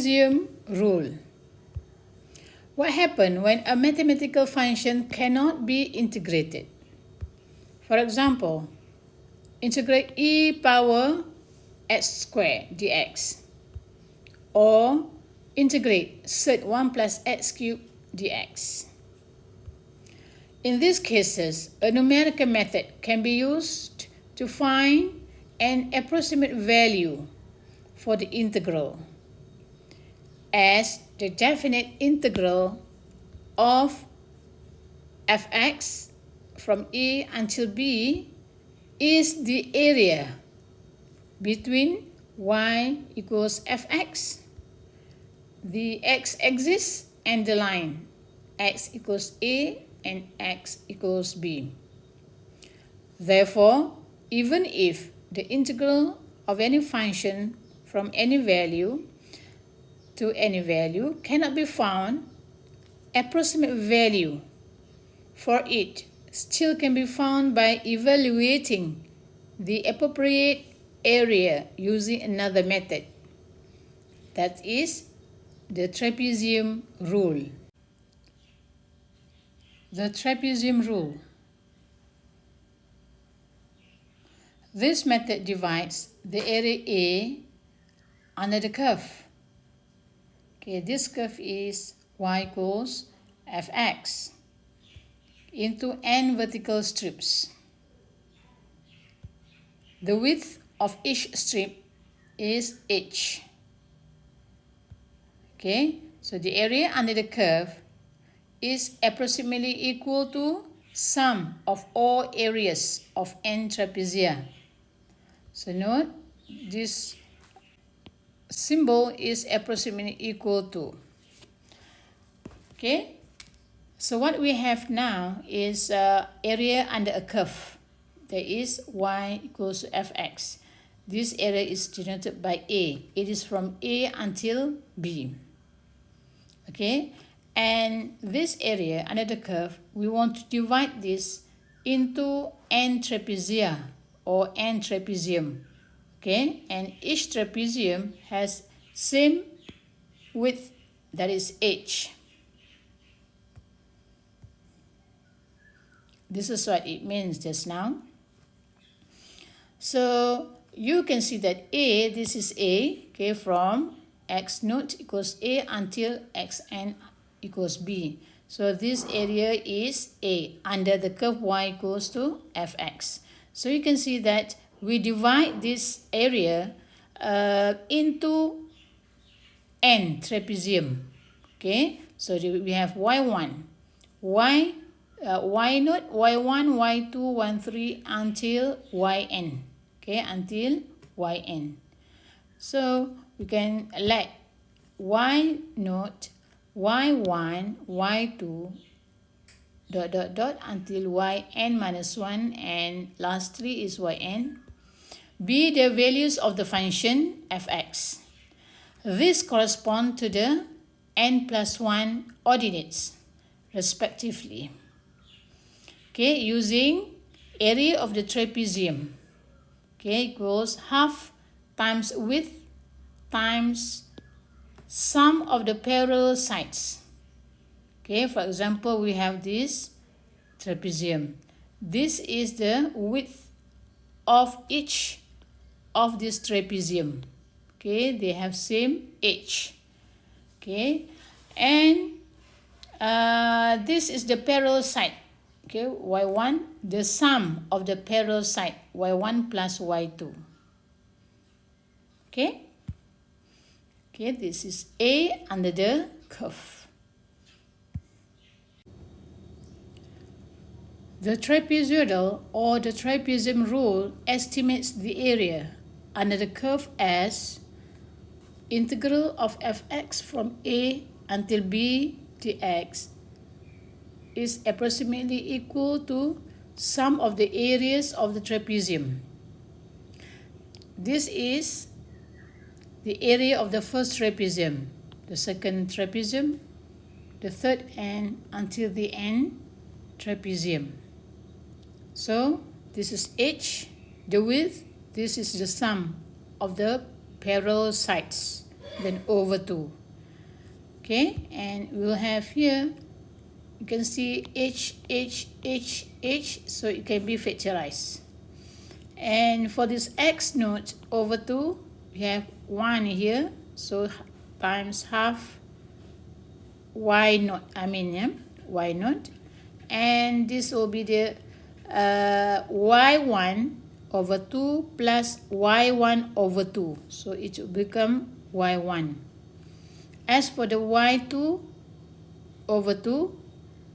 Trapezium Rule. What happens when a mathematical function cannot be integrated? For example, integrate e power x squared dx, or integrate sec 1 plus x cubed dx. In these cases, a numerical method can be used to find an approximate value for the integral, as the definite integral of fx from a until b is the area between y equals fx, the x-axis, and the line x equals a and x equals b. Therefore, even if the integral of any function from any value to any value cannot be found, approximate value for it still can be found by evaluating the appropriate area using another method. That is the Trapezium Rule. The Trapezium Rule. This method divides the area A under the curve. Okay, this curve is y equals fx into n vertical strips. The width of each strip is h. Okay, so the area under the curve is approximately equal to sum of all areas of n trapezia. So note, this symbol is approximately equal to. Okay, so what we have now is area under a curve. There is y equals to fx. This area is denoted by a. It is from a until b. Okay, and this area under the curve, we want to divide this into n trapezia or n trapezium. Okay, and each trapezium has same width, that is h. This is what it means just now. So you can see that a, this is a, okay, from x naught equals a until xn equals b. So this area is a under the curve y equals to fx. So you can see that we divide this area into n trapezium. Okay, so we have y1, y naught, y1, y2, y3 until yn. Okay, until yn. So we can let y naught, y1, y2 until yn minus 1, and lastly is yn, be the values of the function fx. This corresponds to the n plus 1 ordinates respectively. Okay, using area of the trapezium, okay, equals half times width times sum of the parallel sides. Okay, for example, we have this trapezium. This is the width of each of this trapezium. Okay, they have same h. Okay, and this is the parallel side. Okay, y1, the sum of the parallel side, y1 plus y2. Okay, okay, this is a under the curve. The trapezoidal or the trapezium rule estimates the area under the curve as integral of fx from a until b dx is approximately equal to sum of the areas of the trapezium. This is the area of the first trapezium, the second trapezium, the third, and until the end trapezium. So this is h, the width, this is the sum of the parallel sides. then over 2. Okay, and we'll have here, you can see h, so it can be factorized. And for this x naught over 2, we have 1 here, so times half y naught, y naught. And this will be the y1 over 2 plus y1 over 2. So it will become y1. As for the y2 over 2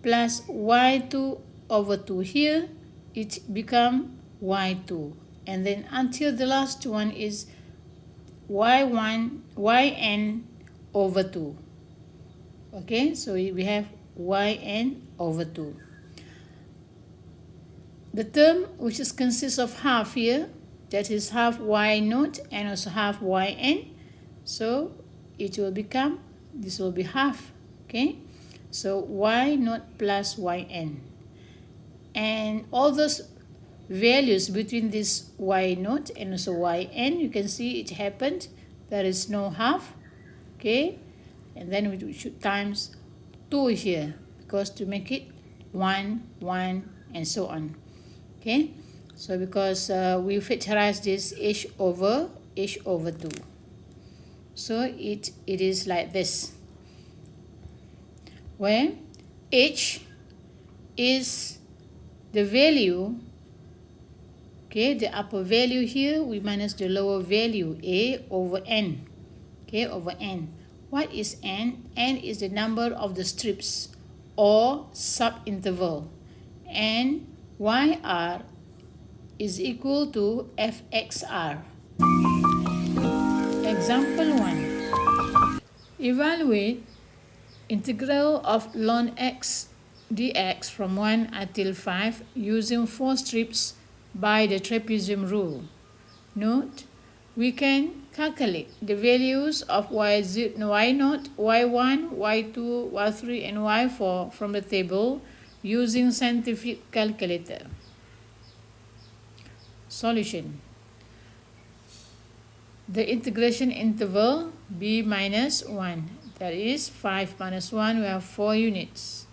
plus y2 over 2 here, it become y2. And then until the last one is yn over 2. Okay, so we have yn over 2. The term which is consists of half here, that is half y naught and also half yn. So it will become, this will be half. Okay, so y naught plus yn. And all those values between this y naught and also yn, you can see it happened. There is no half. Okay, and then we should times 2 here, because to make it 1, 1, and so on. Okay, so because we factorize this h over 2. So it is like this, where h is the value, okay, the upper value here, we minus the lower value, a over n, okay, over n. What is n? N is the number of the strips or subinterval, and yr is equal to fxr. Example 1. Evaluate integral of ln x dx from 1 until 5 using 4 strips by the trapezium rule. Note, we can calculate the values of y0, y0, y1, y2, y3, and y4 from the table using scientific calculator. Solution. The integration interval b minus 1, that is 5 minus 1, we have 4 units.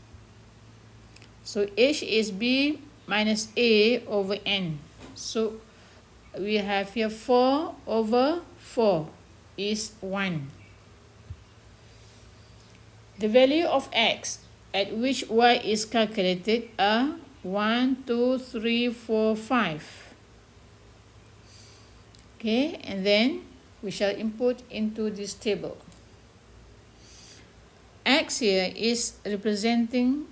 So h is b minus a over n. So we have here 4 over 4 is 1. The value of x at which y is calculated are 1, 2, 3, 4, 5. Okay, and then we shall input into this table. X here is representing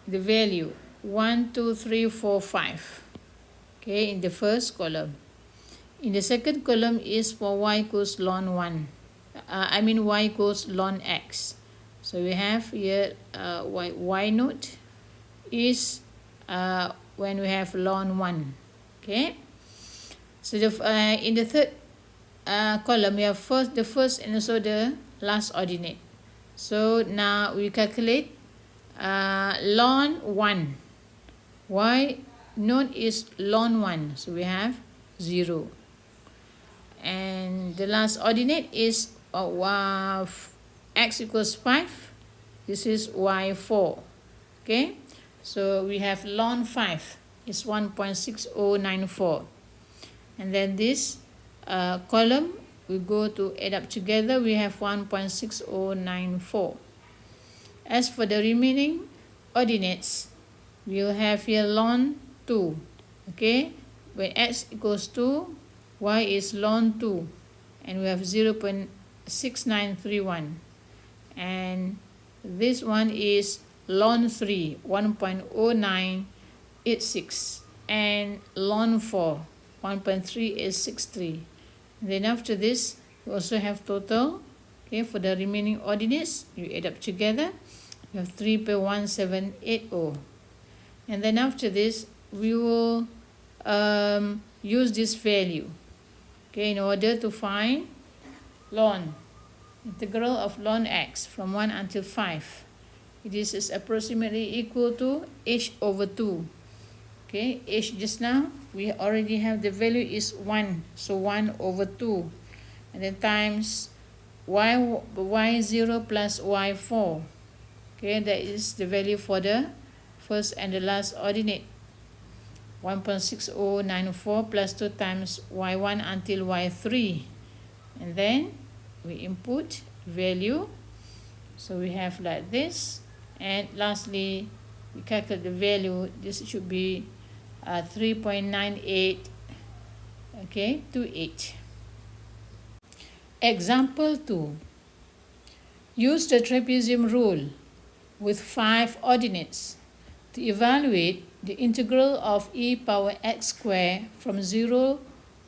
the value 1, 2, 3, 4, 5. Okay, in the first column. In the second column is for y equals ln 1. Y equals ln x. So we have here y naught is when we have ln 1. Okay. So in the third column, we have the first and also the last ordinate. So now we calculate ln 1. Y naught is ln 1. So we have 0. And the last ordinate is x equals 5. This is y4. Okay. So we have ln 5 is 1.6094. And then this column, we go to add up together, we have 1.6094. As for the remaining ordinates, we'll have here ln 2. Okay, when x equals 2, y is ln 2, and we have 0.6931. And this one is ln 3, 1.0986, and ln 4, 1.3863. Then after this, we also have total. Okay, for the remaining ordinates, you add up together, you have 3.1780. And then after this, we will use this value, okay, in order to find ln, integral of ln x from 1 until 5. This is approximately equal to h over 2. Okay, h just now, we already have the value is 1. So 1 over 2. And then times y0 plus y4. Okay, that is the value for the first and the last ordinate. 1.6094 plus 2 times y1 until y3. And then we input value. So we have like this. And lastly, we calculate the value. This should be 3.98, okay, 28. Example 2. Use the trapezium rule with 5 ordinates to evaluate the integral of e power x squared from 0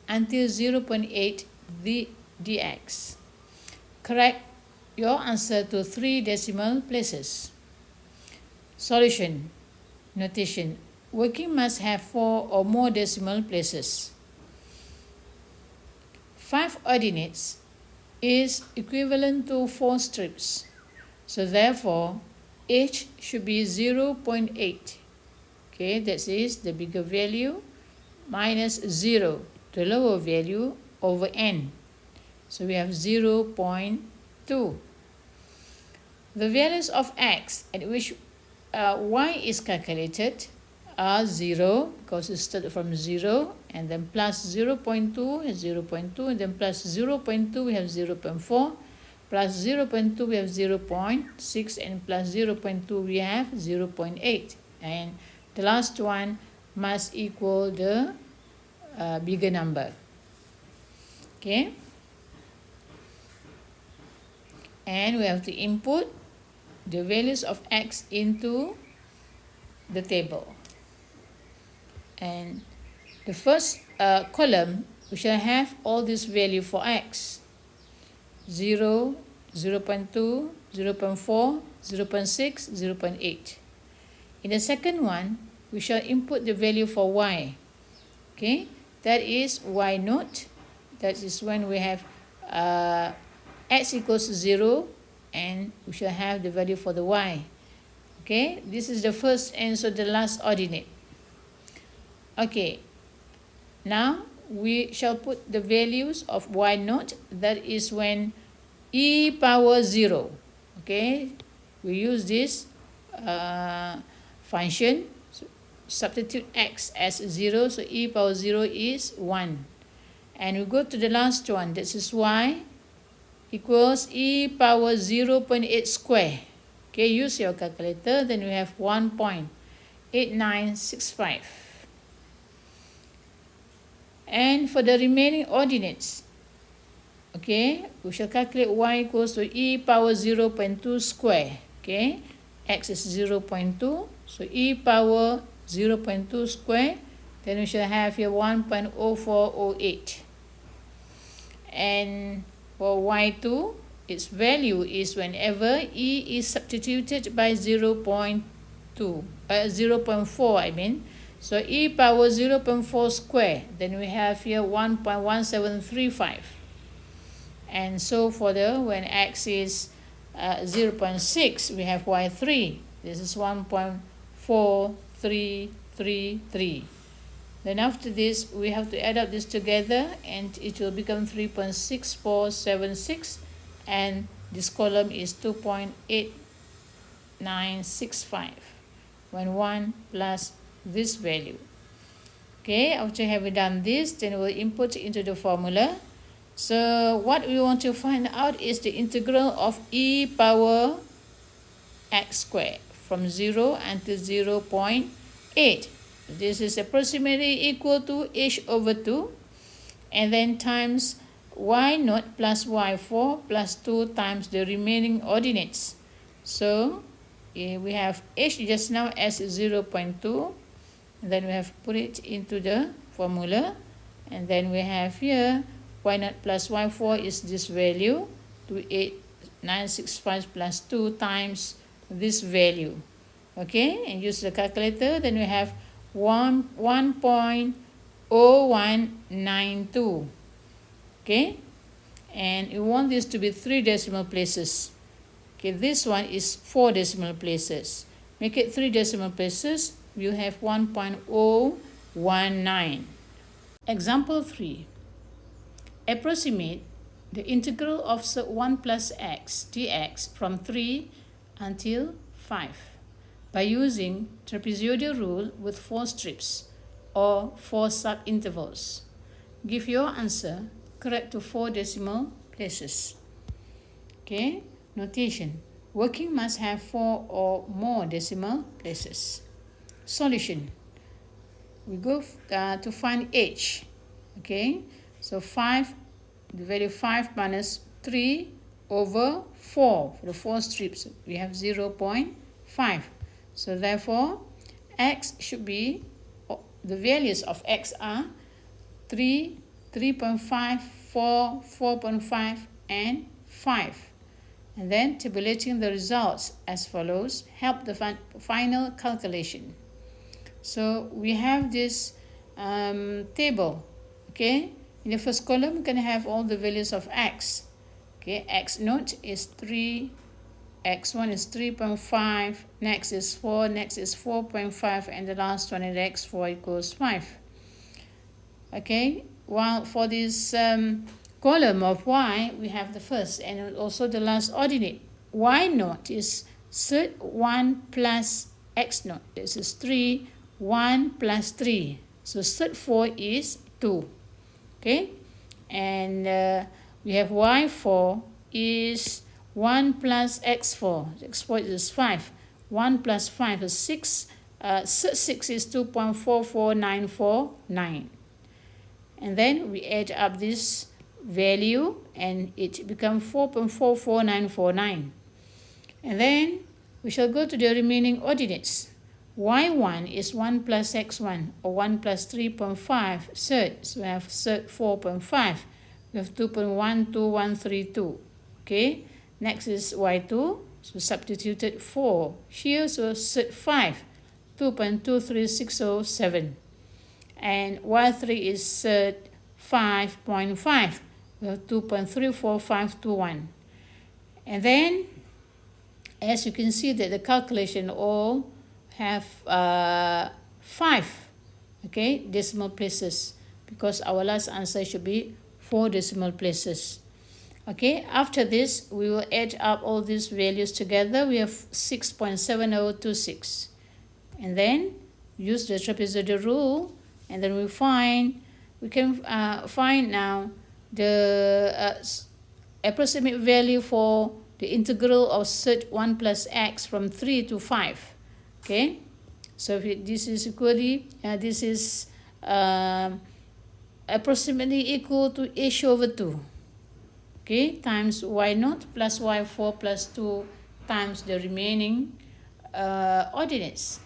until 0.8 dx. Correct your answer to 3 decimal places. Solution. Notation. Working must have 4 or more decimal places. 5 ordinates is equivalent to 4 strips. So therefore, h should be 0.8. Okay, that is the bigger value minus 0, the lower value, over n. So we have 0.2. The values of x at which y is calculated are 0, because it started from 0, and then plus 0.2 is 0.2, and then plus 0.2 we have 0.4, plus 0.2 we have 0.6, and plus 0.2 we have 0.8. And the last one must equal the bigger number. Okay. And we have to input the values of x into the table. And the first column, we shall have all this value for x. 0, 0.2, 0.4, 0.6, 0.8. In the second one, we shall input the value for y. Okay, that is y naught. That is when we have x equals 0, and we shall have the value for the y. Okay, this is the first and so the last ordinate. Okay, now we shall put the values of y naught. That is when e power 0. Okay, we use this function, substitute x as 0, so e power 0 is 1. And we go to the last one, this is y equals e power 0.8 square. Okay, use your calculator, then we have 1.8965. And for the remaining ordinates, okay, we shall calculate y equals to e power 0.2 square. Okay, x is 0.2, so e power 0.2 square, then we shall have here 1.0408. And for y2, its value is whenever e is substituted by 0.4, I mean. So e power 0.4 square, then we have here 1.1735. And so for the, when x is 0.6, we have y3. This is 1.4333. Then after this, we have to add up this together, and it will become 3.6476, and this column is 2.8965 when 1 plus this value. Okay, after having done this, then we'll input into the formula. So what we want to find out is the integral of e power x squared from 0 until 0.8. This is approximately equal to h over 2, and then times y naught plus y4 plus 2 times the remaining ordinates. So we have h just now as 0.2, and then we have put it into the formula, and then we have here y naught plus y4 is this value, 28965 plus 2 times this value. Okay, and use the calculator, then we have 1.0192. Okay, and we want this to be 3 decimal places. Okay, this one is 4 decimal places. Make it 3 decimal places, you have 1.019. Example 3. Approximate the integral of 1 plus x dx from 3 until 5 by using Trapezium Rule with 4 strips or 4 sub-intervals. Give your answer correct to 4 decimal places. Okay, notation. Working must have 4 or more decimal places. Solution. We go to find h. Okay, so 5, the value 5 minus 3 over 4 for the 4 strips. We have 0.5. So therefore, x should be, the values of x are 3, 3.5, 4, 4.5, and 5. And then tabulating the results as follows help the final calculation. So we have this table. Okay, in the first column, we're going to have all the values of x. Okay, x naught is 3, x1 is 3.5, next is 4, next is 4.5, and the last one is x4 equals 5. Okay, while for this column of y, we have the first and also the last ordinate. Y naught is 1 plus x naught. This is 3, 1 plus 3. So 4 is 2. Okay, and we have y4 is 1 plus x4. x4 is 5. 1 plus 5 is 6. 6 is 2.44949. And then we add up this value and it becomes 4.44949. And then we shall go to the remaining ordinates. y1 is 1 plus x1 or 1 plus 3.5 third. So we have third 4.5. We have 2.12132. Okay. Next is y2. So substituted 4 here. So third 5. 2.23607. And y3 is 5.5. We have 2.34521. And then, as you can see that the calculation all have 5 decimal places, because our last answer should be 4 decimal places. Okay, after this, we will add up all these values together. We have 6.7026. And then use the Trapezium Rule, and then we can find now the approximate value for the integral of 1 plus x from 3 to 5. Okay, so if this is equally, this is approximately equal to h over 2. Okay, times y naught plus y4 plus 2 times the remaining ordinates.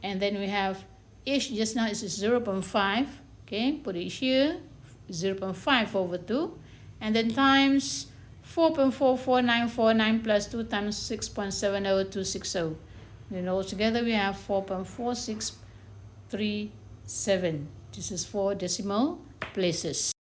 And then we have h just now is 0.5. Okay, put it here, 0.5 over 2. And then times 4.44949 plus 2 times 6.70260. Then altogether we have 4.4637. This is 4 decimal places.